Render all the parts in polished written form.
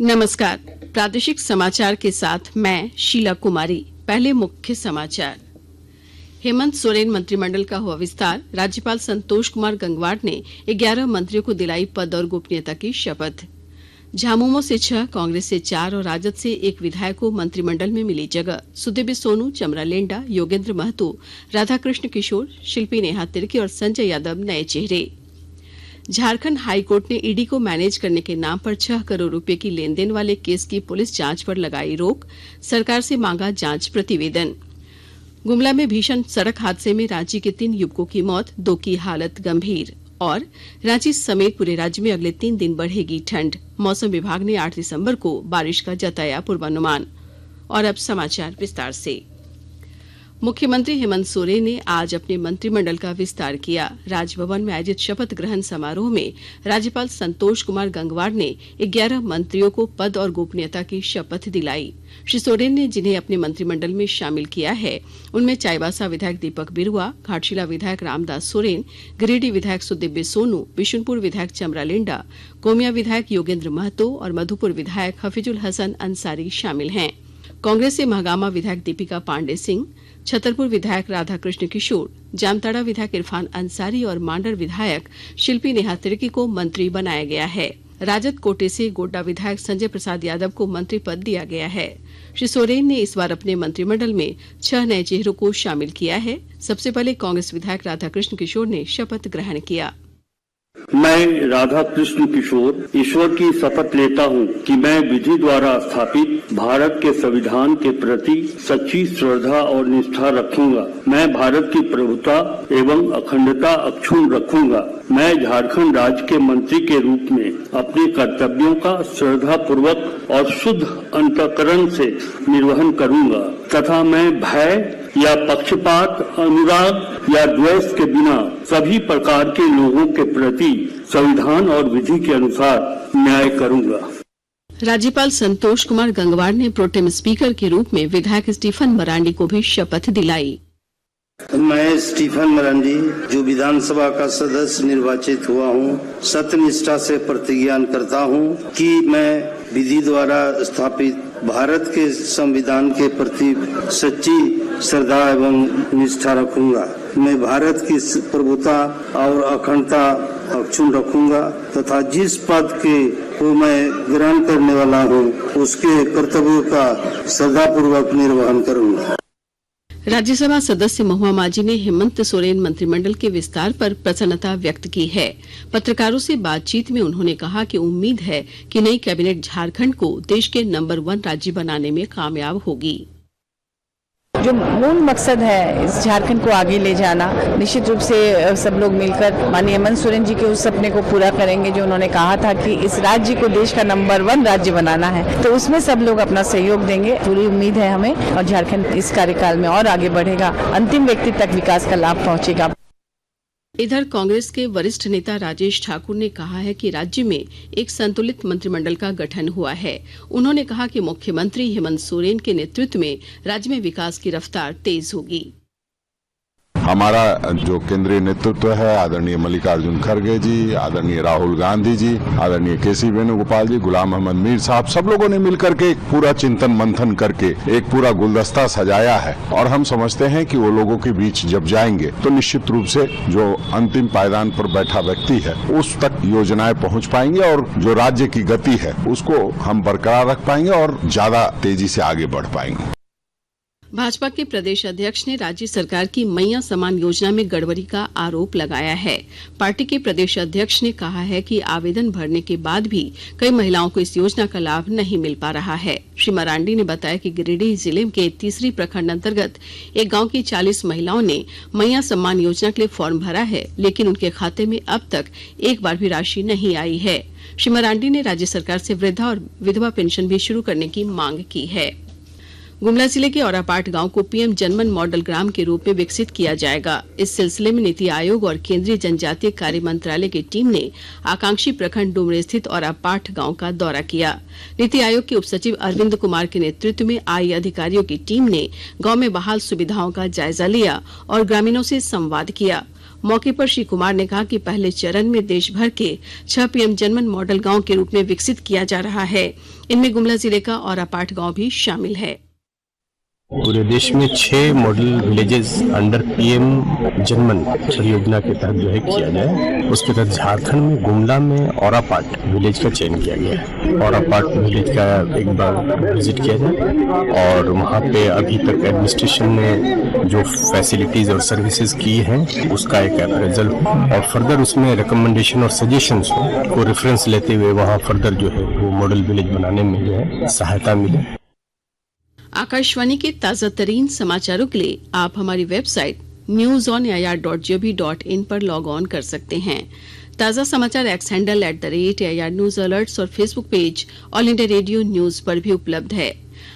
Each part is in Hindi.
नमस्कार। प्रादेशिक समाचार के साथ मैं शीला कुमारी। पहले मुख्य समाचार। हेमंत सोरेन मंत्रिमंडल का हुआ विस्तार। राज्यपाल संतोष कुमार गंगवार ने 11 मंत्रियों को दिलाई पद और गोपनीयता की शपथ। झामुमो से 6, कांग्रेस से 4 और राजद से 1 विधायक को मंत्रिमंडल में मिली जगह। सुदेवी सोनू, चमरा लेंडा, योगेंद्र महतो, राधाकृष्ण किशोर, शिल्पी नेहा तिर्की और संजय यादव नए चेहरे। झारखंड हाईकोर्ट ने ईडी को मैनेज करने के नाम पर 6 करोड़ रुपए की लेनदेन वाले केस की पुलिस जांच पर लगाई रोक। सरकार से मांगा जांच प्रतिवेदन। गुमला में भीषण सड़क हादसे में रांची के 3 युवकों की मौत, 2 की हालत गंभीर। और रांची समेत पूरे राज्य में अगले 3 दिन बढ़ेगी ठंड। मौसम विभाग ने 8 दिसंबर को बारिश का जताया पूर्वानुमान। और अब समाचार विस्तार से। मुख्यमंत्री हेमंत सोरेन ने आज अपने मंत्रिमंडल का विस्तार किया। राजभवन में आयोजित शपथ ग्रहण समारोह में राज्यपाल संतोष कुमार गंगवार ने 11 मंत्रियों को पद और गोपनीयता की शपथ दिलाई। श्री सोरेन ने जिन्हें अपने मंत्रिमंडल में शामिल किया है उनमें चाईबासा विधायक दीपक बिरुआ, घाटशिला विधायक रामदास सोरेन, गिरिडीह विधायक सुदेव्य सोनू, बिशुनपुर विधायक चमरा लेंडा, गोमिया विधायक योगेंद्र महतो और मधुपुर विधायक हफीजुल हसन अंसारी शामिल हैं। कांग्रेस से महागामा विधायक दीपिका पांडे सिंह, छतरपुर विधायक राधाकृष्ण किशोर, जामताड़ा विधायक इरफान अंसारी और मांडर विधायक शिल्पी नेहा तिर्की को मंत्री बनाया गया है। राजद कोटे से गोड्डा विधायक संजय प्रसाद यादव को मंत्री पद दिया गया है। श्री सोरेन ने इस बार अपने मंत्रिमंडल में 6 नए चेहरों को शामिल किया है। सबसे पहले कांग्रेस विधायक राधाकृष्ण किशोर ने शपथ ग्रहण किया। मैं राधाकृष्ण किशोर ईश्वर की शपथ लेता हूं कि मैं विधि द्वारा स्थापित भारत के संविधान के प्रति सच्ची श्रद्धा और निष्ठा रखूंगा। मैं भारत की प्रभुता एवं अखंडता अक्षुण्ण रखूंगा। मैं झारखंड राज्य के मंत्री के रूप में अपने कर्तव्यों का श्रद्धा पूर्वक और शुद्ध अंतःकरण से निर्वहन करूंगा तथा मैं भय या पक्षपात, अनुराग या द्वेष के बिना सभी प्रकार के लोगों के प्रति संविधान और विधि के अनुसार न्याय करूंगा। राज्यपाल संतोष कुमार गंगवार ने प्रोटेम स्पीकर के रूप में विधायक स्टीफन मरांडी को भी शपथ दिलाई। मैं स्टीफन मरांडी, जो विधानसभा का सदस्य निर्वाचित हुआ हूँ, सत्यनिष्ठा से प्रतिज्ञा करता हूँ कि मैं विधि द्वारा स्थापित भारत के संविधान के प्रति सच्ची श्रद्धा एवं निष्ठा रखूंगा। मैं भारत की प्रभुता और अखंडता अक्षुण्ण रखूंगा तथा जिस पद के को मैं ग्रहण करने वाला हूँ उसके कर्तव्यों का श्रद्धापूर्वक निर्वहन करूंगा। राज्यसभा सदस्य महुआ माझी ने हेमंत सोरेन मंत्रिमंडल के विस्तार पर प्रसन्नता व्यक्त की है। पत्रकारों से बातचीत में उन्होंने कहा कि उम्मीद है कि नई कैबिनेट झारखंड को देश के नंबर 1 राज्य बनाने में कामयाब होगी। जो मूल मकसद है इस झारखंड को आगे ले जाना, निश्चित रूप से सब लोग मिलकर माननीय हेमंत सोरेन जी के उस सपने को पूरा करेंगे जो उन्होंने कहा था कि इस राज्य को देश का नंबर 1 राज्य बनाना है। तो उसमें सब लोग अपना सहयोग देंगे, पूरी उम्मीद है हमें, और झारखंड इस कार्यकाल में और आगे बढ़ेगा, अंतिम व्यक्ति तक विकास का लाभ पहुंचेगा। इधर कांग्रेस के वरिष्ठ नेता राजेश ठाकुर ने कहा है कि राज्य में एक संतुलित मंत्रिमंडल का गठन हुआ है। उन्होंने कहा कि मुख्यमंत्री हेमंत सोरेन के नेतृत्व में राज्य में विकास की रफ्तार तेज होगी। हमारा जो केंद्रीय नेतृत्व है, आदरणीय मल्लिकार्जुन खड़गे जी, आदरणीय राहुल गांधी जी, आदरणीय केसी वेणुगोपाल जी, गुलाम मोहम्मद मीर साहब, सब लोगों ने मिलकर के एक पूरा चिंतन मंथन करके एक पूरा गुलदस्ता सजाया है। और हम समझते हैं कि वो लोगों के बीच जब जाएंगे तो निश्चित रूप से जो अंतिम पायदान पर बैठा व्यक्ति है उस तक योजनाएं पहुंच पाएंगे और जो राज्य की गति है उसको हम बरकरार रख पाएंगे और ज्यादा तेजी से आगे बढ़ पाएंगे। भाजपा के प्रदेश अध्यक्ष ने राज्य सरकार की मैया सम्मान योजना में गड़बड़ी का आरोप लगाया है। पार्टी के प्रदेश अध्यक्ष ने कहा है कि आवेदन भरने के बाद भी कई महिलाओं को इस योजना का लाभ नहीं मिल पा रहा है। श्री मरांडी ने बताया कि गिरिडीह जिले के तीसरी प्रखंड अंतर्गत एक गांव की 40 महिलाओं ने मैया सम्मान योजना के लिए फॉर्म भरा है, लेकिन उनके खाते में अब तक एक बार भी राशि नहीं आई है। श्री मरांडी ने राज्य सरकार से वृद्धा और विधवा पेंशन भी शुरू करने की मांग की है। गुमला जिले के औरापाट गांव को पीएम जनमन मॉडल ग्राम के रूप में विकसित किया जाएगा। इस सिलसिले में नीति आयोग और केंद्रीय जनजातीय कार्य मंत्रालय की टीम ने आकांक्षी प्रखंड डुमरे स्थित औरापाट गांव का दौरा किया। नीति आयोग के उपसचिव अरविंद कुमार के नेतृत्व में आई अधिकारियों की टीम ने गांव में बहाल सुविधाओं का जायजा लिया और ग्रामीणों से संवाद किया। मौके पर श्री कुमार ने कहा कि पहले चरण में देश भर के 6 पीएम जनमन मॉडल गांव के रूप में विकसित किया जा रहा है। इनमें गुमला जिले का औरापाट गांव भी शामिल है। पूरे देश में 6 मॉडल विलेजेस अंडर पीएम जनमन परियोजना के तहत जो है किया जाए। उसके तहत झारखंड में गुमला में औरापाट विलेज का चयन किया गया है। औरापाट विलेज का एक बार विजिट किया जाए और वहाँ पे अभी तक एडमिनिस्ट्रेशन ने जो फैसिलिटीज और सर्विसेज की हैं उसका एक अप्रेजल और फर्दर उसमें रिकमेंडेशन और सजेशंस को रेफरेंस लेते हुए वहाँ फर्दर जो है वो मॉडल विलेज बनाने में जो है सहायता मिले। आकाशवाणी के ताजा तरीन समाचारों के लिए आप हमारी वेबसाइट newsonair.gov.in पर लॉग ऑन कर सकते हैं। ताजा समाचार X handle @AIR news alerts और Facebook page All India Radio news पर भी उपलब्ध है।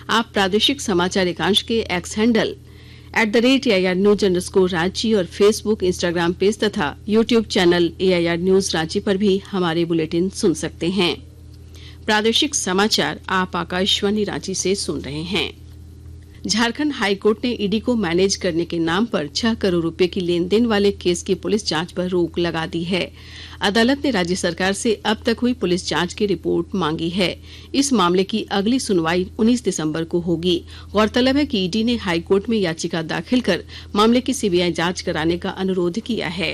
आप प्रादेशिक समाचार एकांश के X handle @AIR news Ranchi और फेसबुक, इंस्टाग्राम पेज तथा YouTube channel AIR news Ranchi पर भी हमारे बुलेटिन सुन सकते हैं। प्रादेशिक समाचार आप आकाशवाणी रांची से सुन रहे हैं। झारखंड हाईकोर्ट ने ईडी को मैनेज करने के नाम पर 6 करोड़ रुपए की लेन देन वाले केस की पुलिस जांच पर रोक लगा दी है। अदालत ने राज्य सरकार से अब तक हुई पुलिस जांच की रिपोर्ट मांगी है। इस मामले की अगली सुनवाई 19 दिसंबर को होगी। गौरतलब है कि ईडी ने हाईकोर्ट में याचिका दाखिल कर मामले की सीबीआई जांच कराने का अनुरोध किया है।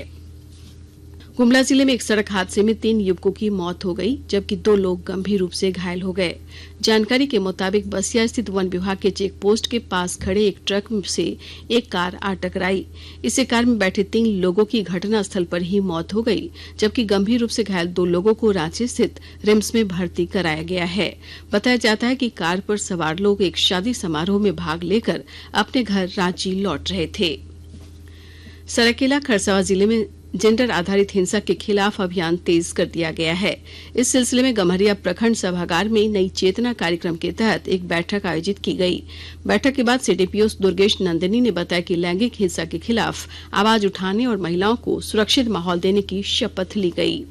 गुमला जिले में एक सड़क हादसे में 3 युवकों की मौत हो गई, जबकि 2 लोग गंभीर रूप से घायल हो गए। जानकारी के मुताबिक बसिया स्थित वन विभाग के चेक पोस्ट के पास खड़े एक ट्रक से एक कार आ टकराई। इससे कार में बैठे 3 लोगों की घटनास्थल पर ही मौत हो गई, जबकि गंभीर रूप से घायल 2 लोगों को रांची स्थित रिम्स में भर्ती कराया गया है। बताया जाता है कि कार पर सवार लोग एक शादी समारोह में भाग लेकर अपने घर रांची लौट रहे थे। सरायकेला खरसावां जिले में जेंडर आधारित हिंसा के खिलाफ अभियान तेज कर दिया गया है। इस सिलसिले में गम्हरिया प्रखंड सभागार में नई चेतना कार्यक्रम के तहत एक बैठक आयोजित की गई। बैठक के बाद सीडीपीओ दुर्गेश नंदिनी ने बताया कि लैंगिक हिंसा के खिलाफ आवाज उठाने और महिलाओं को सुरक्षित माहौल देने की शपथ ली गई।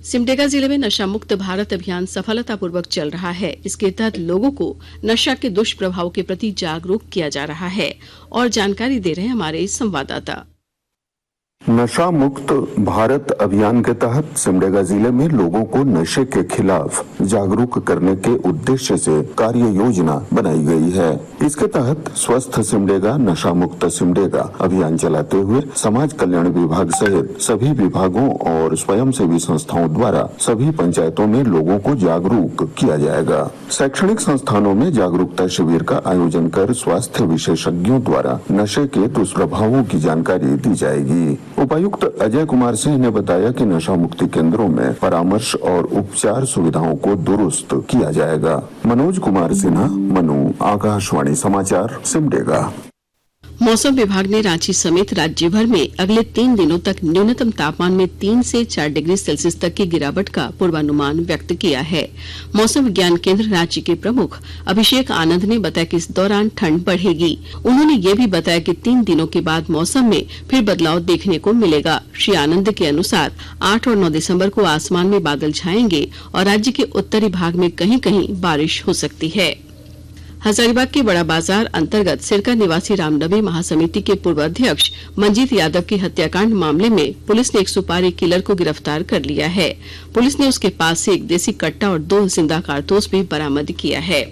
सिमडेगा जिले में नशा मुक्त भारत अभियान सफलतापूर्वक चल रहा है। इसके तहत लोगों को नशा के दुष्प्रभाव के प्रति जागरूक किया जा रहा है और जानकारी दे रहे हैं हमारे संवाददाता। नशा मुक्त भारत अभियान के तहत सिमडेगा जिले में लोगों को नशे के खिलाफ जागरूक करने के उद्देश्य से कार्य योजना बनाई गई है। इसके तहत स्वस्थ सिमडेगा नशा मुक्त सिमडेगा अभियान चलाते हुए समाज कल्याण विभाग सहित सभी विभागों और स्वयंसेवी संस्थाओं द्वारा सभी पंचायतों में लोगों को जागरूक किया जाएगा। शैक्षणिक संस्थानों में जागरूकता शिविर का आयोजन कर स्वास्थ्य विशेषज्ञों द्वारा नशे के दुष्प्रभावों की जानकारी दी जाएगी। उपायुक्त अजय कुमार सिंह ने बताया कि नशा मुक्ति केंद्रों में परामर्श और उपचार सुविधाओं को दुरुस्त किया जाएगा। मनोज कुमार सिन्हा, मनु, आकाशवाणी समाचार, सिमडेगा। मौसम विभाग ने रांची समेत राज्य भर में अगले 3 दिनों तक न्यूनतम तापमान में 3 से 4 डिग्री सेल्सियस तक की गिरावट का पूर्वानुमान व्यक्त किया है। मौसम विज्ञान केंद्र रांची के प्रमुख अभिषेक आनंद ने बताया कि इस दौरान ठंड बढ़ेगी। उन्होंने ये भी बताया कि 3 दिनों के बाद मौसम में फिर बदलाव देखने को मिलेगा। श्री आनंद के अनुसार 8 और 9 दिसंबर को आसमान में बादल छाएंगे और राज्य के उत्तरी भाग में कहीं कहीं बारिश हो सकती है। हजारीबाग के बड़ा बाजार अंतर्गत सिरका निवासी रामनवी महासमिति के पूर्व अध्यक्ष मंजीत यादव की हत्याकांड मामले में पुलिस ने एक सुपारी किलर को गिरफ्तार कर लिया है। पुलिस ने उसके पास से एक देसी कट्टा और 2 जिंदा कारतूस भी बरामद किया है।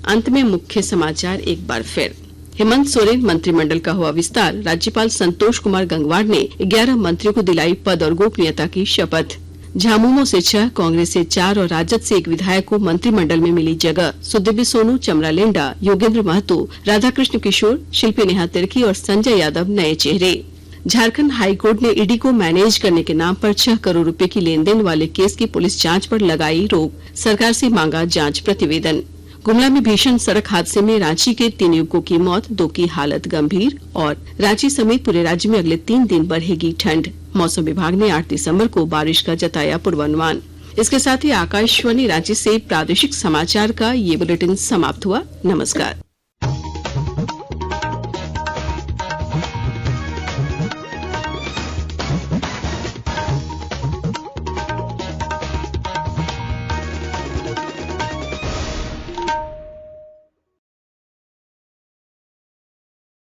अंत में मुख्य समाचार एक बार फिर। हेमंत सोरेन मंत्रिमंडल का हुआ विस्तार। राज्यपाल संतोष कुमार गंगवार ने 11 मंत्रियों को दिलाई पद और गोपनीयता की शपथ। झामुमो से 6, कांग्रेस से 4 और राजद से 1 विधायक को मंत्रिमंडल में मिली जगह। सुदेवी सोनू, चमरा लेंडा, योगेंद्र महतो, राधाकृष्ण किशोर, शिल्पी नेहा तिर्की और संजय यादव नए चेहरे। झारखंड हाईकोर्ट ने ईडी को मैनेज करने के नाम पर 6 करोड़ रुपए की लेन देन वाले केस की पुलिस जांच पर लगाई रोक। सरकार से मांगा जांच प्रतिवेदन। गुमला में भीषण सड़क हादसे में रांची के 3 युवकों की मौत, 2 की हालत गंभीर। और रांची समेत पूरे राज्य में अगले 3 दिन बढ़ेगी ठंड। मौसम विभाग ने 8 दिसंबर को बारिश का जताया पूर्वानुमान। इसके साथ ही आकाशवाणी रांची से प्रादेशिक समाचार का ये बुलेटिन समाप्त हुआ। नमस्कार।